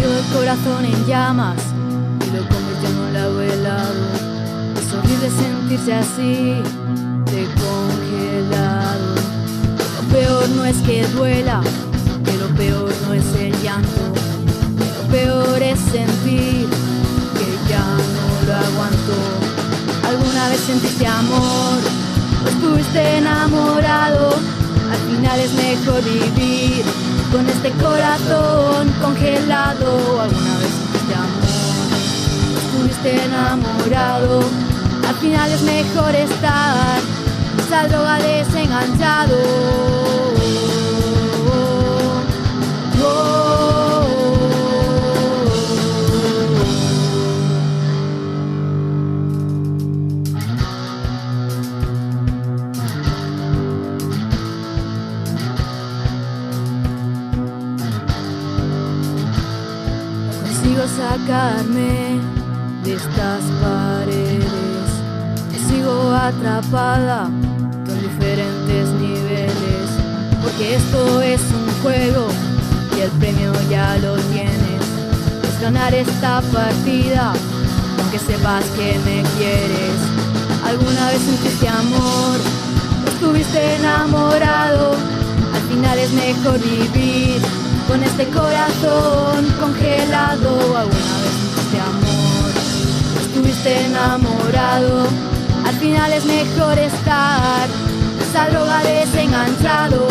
convirtió el corazón en llamas y lo convirtió en un lago helado. Es horrible sentirse así, de congelado. Lo peor no es que duela, que lo peor no es el llanto. Lo peor es sentir que ya no lo aguanto. ¿Alguna vez sentiste amor o estuviste enamorado? Al final es mejor vivir con este corazón congelado. ¿Alguna vez sentiste amor o estuviste enamorado? Al final es mejor estar esa droga desenganchado. Consigo sacarme de estas paredes, sigo atrapada con diferentes niveles, porque esto es un juego y el premio ya lo tienes. Es ganar esta partida, aunque sepas que me quieres. ¿Alguna vez sentiste amor o estuviste enamorado? Al final es mejor vivir con este corazón congelado. ¿Alguna vez sentiste amor o estuviste enamorado? Al final es mejor estar esa droga desenganchado.